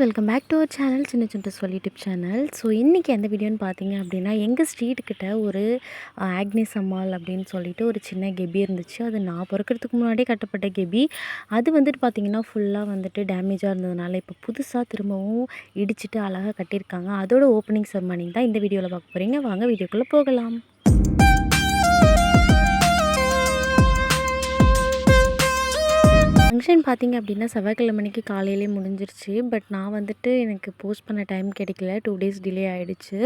Welcome back to our channel சின்ன சின்ன சொல்லி டிப் சேனல். ஸோ இன்றைக்கி எந்த வீடியோன்னு பார்த்தீங்க அப்படின்னா, எங்கள் ஸ்ட்ரீட்டுக்கிட்ட ஒரு ஆக்னேஸ் அம்மாள் அப்படின்னு சொல்லிட்டு ஒரு சின்ன கெபி இருந்துச்சு. அது நான் பிறக்கிறதுக்கு முன்னாடியே கட்டப்பட்ட கெபி. அது வந்துட்டு பார்த்திங்கன்னா ஃபுல்லாக வந்துட்டு டேமேஜாக இருந்ததுனால இப்போ புதுசாக திரும்பவும் இடிச்சிட்டு அழகாக கட்டியிருக்காங்க. அதோட ஓப்பனிங் செரமனி தான் இந்த வீடியோவில் பார்க்க போகிறீங்க. வாங்க வீடியோக்குள்ளே போகலாம். ஃபங்க்ஷன் பார்த்திங்க அப்படின்னா செவ்வாய்க்கிழமைக்கு காலையிலே முடிஞ்சிருச்சு. பட் நான் வந்துட்டு எனக்கு போஸ்ட் பண்ண டைம் கிடைக்கல. 2 டேஸ் டிலே ஆகிடுச்சு.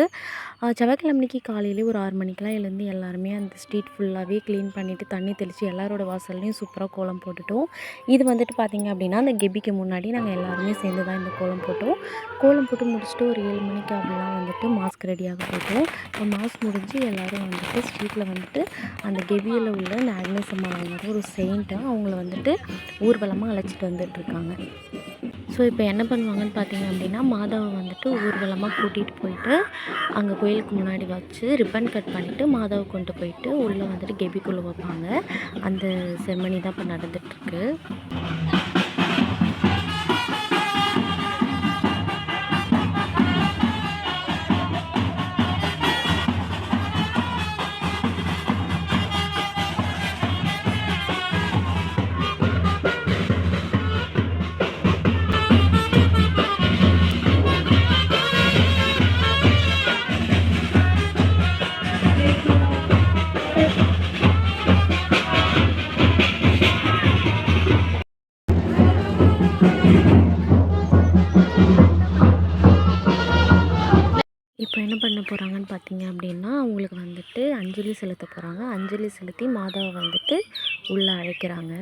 செவ்வாய்க்கிழமைக்கு காலையிலே ஒரு 6 மணிக்கெலாம் எழுந்து எல்லாருமே அந்த ஸ்ட்ரீட் ஃபுல்லாகவே க்ளீன் பண்ணிவிட்டு தண்ணி தெளித்து எல்லாரோட வாசல்லையும் சூப்பராக கோலம் போட்டுட்டோம். இது வந்துட்டு பார்த்திங்க அப்படின்னா அந்த கெபிக்கு முன்னாடி நாங்கள் எல்லாருமே சேர்ந்து தான் இந்த கோலம் போட்டோம். கோலம் போட்டு முடிச்சுட்டு ஒரு 7 மணிக்கு அப்படிலாம் வந்துட்டு மாஸ்க் ரெடியாக போட்டோம். மாஸ்க் முடிஞ்சு எல்லோரும் வந்துட்டு ஸ்ட்ரீட்டில் வந்துட்டு அந்த கெபியில் உள்ள அந்த ஆக்னேஸ் அம்மா வந்துட்டு ஒரு செயின்ட்டு அவங்கள வந்துட்டு ஊர்வலமாக அழைச்சிட்டு வந்துட்டுருக்காங்க. ஸோ இப்போ என்ன பண்ணுவாங்கன்னு பார்த்தீங்க அப்படின்னா, மாதாவை வந்துட்டு ஊர்வலமாக கூட்டிகிட்டு போயிட்டு அங்கே கோயிலுக்கு முன்னாடி வச்சு ரிப்பன் கட் பண்ணிவிட்டு மாதாவை கொண்டு போயிட்டு உள்ளே வந்துட்டு கெபிக்குள்ளே வைப்பாங்க. அந்த செரமனி தான் இப்போ நடந்துகிட்ருக்கு. இப்போ என்ன பண்ண போகிறாங்கன்னு பார்த்தீங்க அப்படின்னா, அவங்களுக்கு வந்துட்டு அஞ்சலி செலுத்த போகிறாங்க. அஞ்சலி செலுத்தி மாதாவை வந்துட்டு உள்ளே அழைக்கிறாங்க.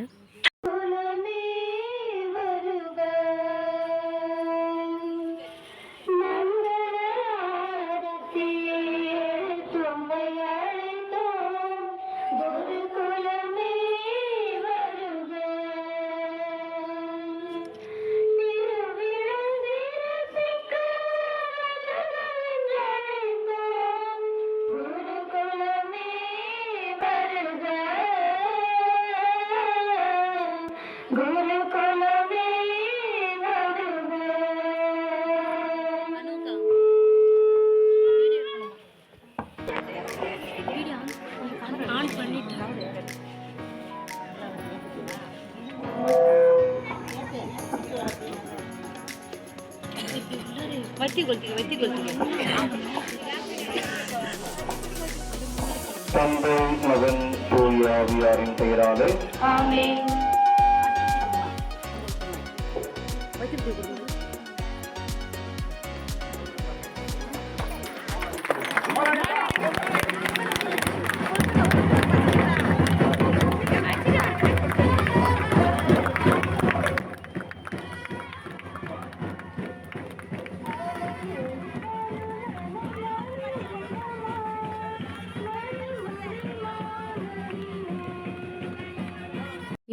தந்தை மகன் தூய ஆவியாரின் பெயராலே ஆமென்.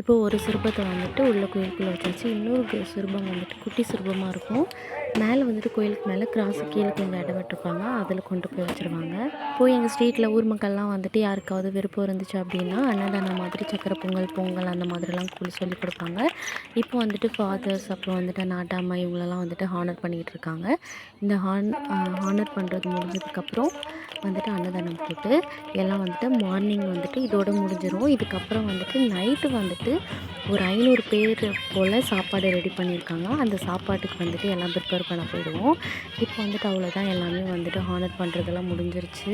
இப்போ ஒரு சிற்பத்தை வந்துட்டு உள்ள கோயிலுக்குள்ளே வச்சாச்சு. இன்னொரு சிற்பம் வந்துட்டு குட்டி சிற்பமாக இருக்கும். மேலே வந்துட்டு கோயிலுக்கு மேலே கிராஸு கீழே கொஞ்சம் இடம் விட்டுருப்பாங்க. அதில் கொண்டு போய் வச்சுருவாங்க. போய் எங்கள் ஸ்ட்ரீட்டில் ஊர் மக்கள்லாம் வந்துட்டு யாருக்காவது விருப்பம் இருந்துச்சு அப்படின்னா அன்னதானம் மாதிரி சக்கரை பொங்கல் அந்த மாதிரிலாம் சொல்லி கொடுப்பாங்க. இப்போ வந்துட்டு ஃபாதர்ஸ் அப்புறம் வந்துட்டு நாட்டாமை இவங்களெல்லாம் வந்துட்டு ஹானர் பண்ணிக்கிட்டு இருக்காங்க. இந்த ஹானர் பண்ணுறது முடிஞ்சதுக்கப்புறம் வந்துட்டு அன்னதானம் போட்டு எல்லாம் வந்துட்டு மார்னிங் வந்துட்டு இதோட முடிஞ்சிடும். இதுக்கப்புறம் வந்துட்டு நைட்டு வந்துட்டு ஒரு 500 பேர் போல் சாப்பாடு ரெடி பண்ணியிருக்காங்க. அந்த சாப்பாட்டுக்கு வந்துட்டு எல்லாம் ப்ரிப்பேர் பண்ண போயிடுவோம். இப்போ வந்துட்டு அவ்வளோதான், எல்லாமே வந்துட்டு ஹானர் பண்ணுறதெல்லாம் முடிஞ்சிருச்சு.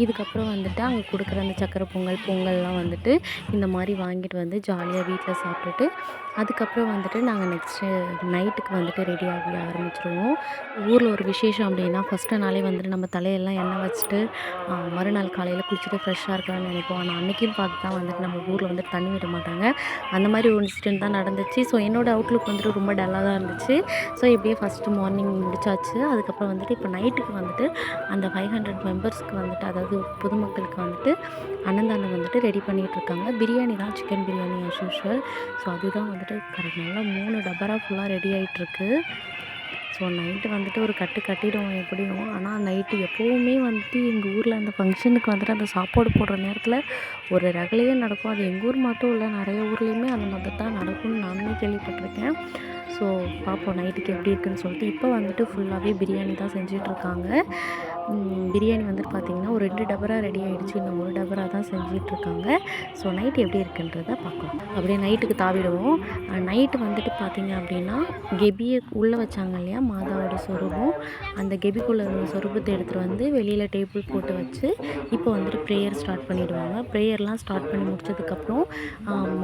இதுக்கப்புறம் வந்துட்டு அங்கே கொடுக்குற அந்த சக்கரை பொங்கல்லாம் வந்துட்டு இந்த மாதிரி வாங்கிட்டு வந்து ஜாலியாக வீட்டில் சாப்பிட்டுட்டு அதுக்கப்புறம் வந்துட்டு நாங்கள் நெக்ஸ்ட்டு நைட்டுக்கு வந்துட்டு ரெடி ஆரம்பிச்சிருவோம். ஊரில் ஒரு விசேஷம் அப்படின்னா ஃபஸ்ட்டு நாளே வந்துட்டு நம்ம தலையெல்லாம் எண்ணெய் வச்சுட்டு மறுநாள் காலையில் குளிச்சுட்டு ஃப்ரெஷ்ஷாக இருக்கலாம்னு நினைப்போம். ஆனால் அன்றைக்கும் பார்த்து தான் வந்துட்டு நம்ம ஊரில் வந்துட்டு தண்ணி விட மாட்டாங்க. அந்த மாதிரி ஒரு இன்சிடென்ட் தான் நடந்துச்சு. ஸோ என்னோடய அவுட்லுக் வந்துட்டு ரொம்ப டல்லாக தான் இருந்துச்சு. ஸோ இப்படியே ஃபஸ்ட்டு மார்னிங் முடிச்சாச்சு. அதுக்கப்புறம் வந்துட்டு இப்போ நைட்டுக்கு வந்துட்டு அந்த 500 மெம்பர்ஸ்க்கு வந்துட்டு, அதாவது பொதுமக்களுக்கு வந்துட்டு அன்னதானம் வந்துட்டு ரெடி பண்ணிகிட்ருக்காங்க. பிரியாணி தான், chicken biryani as usual. So அதுதான் வந்துட்டு நல்லா 3 டபரா ஃபுல்லாக ரெடி ஆகிட்டுருக்கு. ஸோ ஸோ நைட்டு வந்துட்டு ஒரு கட்டிடுவோம் எப்படியும். ஆனால் நைட்டு எப்போவுமே வந்துட்டு எங்கள் ஊரில் அந்த ஃபங்க்ஷனுக்கு வந்துட்டு அந்த சாப்பாடு போடுற நேரத்தில் ஒரு ரகளையே நடக்கும். அது எங்கள் ஊர் மட்டும் இல்லை, நிறைய ஊர்லேயுமே அந்த மாதிரி தான் நடக்கும்னு நானுமே கேள்விப்பட்டிருக்கேன். ஸோ பார்ப்போம் நைட்டுக்கு எப்படி இருக்குதுன்னு சொல்லிட்டு. இப்போ வந்துட்டு ஃபுல்லாகவே பிரியாணி தான் செஞ்சிட்ருக்காங்க. பிரியாணி வந்துட்டு பார்த்திங்கன்னா ஒரு 2 டபரா ரெடி ஆகிடுச்சு, இன்னும் 1 டபரா தான் செஞ்சிட்ருக்காங்க. ஸோ நைட்டு எப்படி இருக்குன்றதை பார்க்கலாம். அப்படியே நைட்டுக்கு தாவிடுவோம். நைட்டு வந்துட்டு பார்த்திங்க அப்படின்னா கெபியை உள்ளே வச்சாங்க இல்லையா மாதாவோட சொரூபம், அந்த கெபிக்குள்ளே இருந்த சொரூபத்தை எடுத்துகிட்டு வந்து வெளியில் டேபிள் போட்டு வச்சு இப்போ வந்துட்டு ப்ரேயர் ஸ்டார்ட் பண்ணிவிடுவாங்க. ப்ரேயர்லாம் ஸ்டார்ட் பண்ணி முடிச்சதுக்கப்புறம்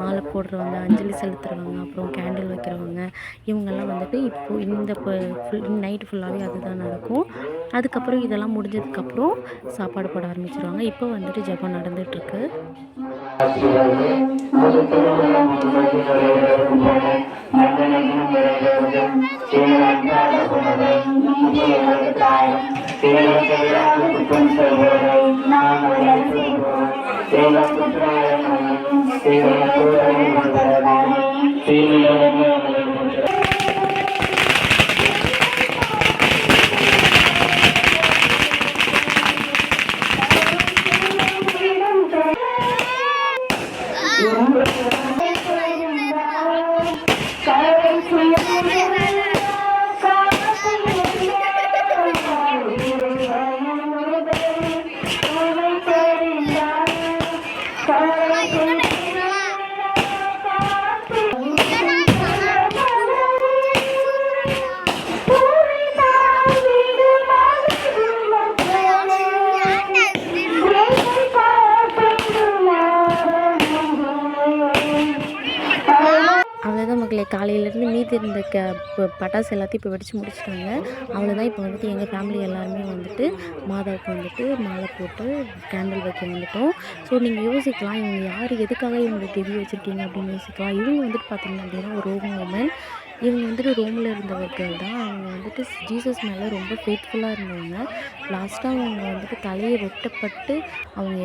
மாலை போடுறவங்க, அஞ்சலி செலுத்துகிறவங்க, அப்புறம் கேண்டில் வைக்கிறவங்க, இவங்கெல்லாம் வந்துட்டு இப்போது இந்த நைட்டு ஃபுல்லாகவே அதுதான் நடக்கும். அதுக்கப்புறம் இதெல்லாம் முடிஞ்சதுக்கப்புறம் சாப்பாடு போட ஆரம்பிச்சிருவாங்க. இப்போ வந்துட்டு ஜெபம் நடந்துகிட்ருக்கு. அவ்வளோதான் மக்களே, காலையிலேருந்து மீதி இருந்த பட்டாசு எல்லாத்தையும் இப்போ வெடித்து முடிச்சிட்டாங்க. அவ்வளோதான். இப்போ வந்துட்டு எங்கள் ஃபேமிலி எல்லாருமே வந்துட்டு மாதாவுக்கு வந்துட்டு மாலை போட்டு கேண்டில் வைக்க வந்துட்டோம். ஸோ நீங்கள் யோசிக்கலாம், இவங்க யார், எதுக்காக இவங்க கெபி வச்சுருக்கீங்க அப்படின்னு யோசிக்கலாம். இவங்க வந்துட்டு பார்த்திங்க அப்படின்னா ஒரு ரோமன் உமன். இவங்க வந்துட்டு ரோமில் இருந்தவர்கள் தான். அவங்க வந்துட்டு ஜீசஸ் மேலே ரொம்ப ஃபேத்ஃபுல்லாக இருந்தவங்க. லாஸ்ட்டாக அவங்க வந்துட்டு தலையை வெட்டப்பட்டு அவங்க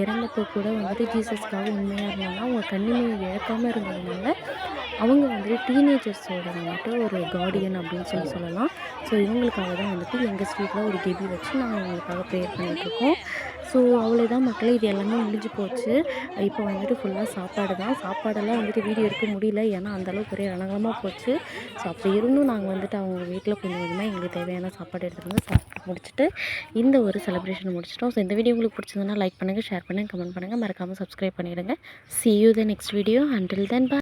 இறந்தப்போ கூட வந்துட்டு ஜீசஸ்க்காக உண்மையாக இருந்தாங்க. அவங்க கண்ணிமையை இழக்காமல் இருந்ததுனால அவங்க வந்துட்டு டீனேஜர்ஸோட வந்துட்டு ஒரு கார்டியன் அப்படின்னு சொல்லலாம். ஸோ இவங்களுக்காக தான் வந்துட்டு எங்கள் ஸ்ட்ரீட்டில் ஒரு கெபி வச்சு நாங்கள் இவங்களுக்காக ப்ரேயர் பண்ணிகிட்ருக்கோம். ஸோ அவ்வளோதான் மக்களே, இது எல்லாமே முடிஞ்சு போச்சு. இப்போ வந்துட்டு ஃபுல்லாக சாப்பாடு தான். சாப்பாடெல்லாம் வந்துட்டு வீடியோ எடுக்க முடியல, ஏன்னா அந்தளவுக்கு ஒரே ரணகமாக போச்சு. ஸோ அப்படி இருந்தும் நாங்கள் வந்துட்டு அவங்க வீட்டில் கொஞ்சம் கொஞ்சமாக எங்களுக்கு தேவையான சாப்பாடு எடுத்துகிட்டு வந்து சாப்பிட்டு முடிச்சுட்டு இந்த ஒரு செலிப்ரேஷன் முடிச்சிட்டோம். ஸோ இந்த வீடியோ உங்களுக்கு பிடிச்சதுன்னா லைக் பண்ணுங்கள், ஷேர் பண்ணுங்கள், கமெண்ட் பண்ணுங்கள், மறக்காமல் சப்ஸ்கிரைப் பண்ணிவிடுங்க. See you the next video. Until then, bye.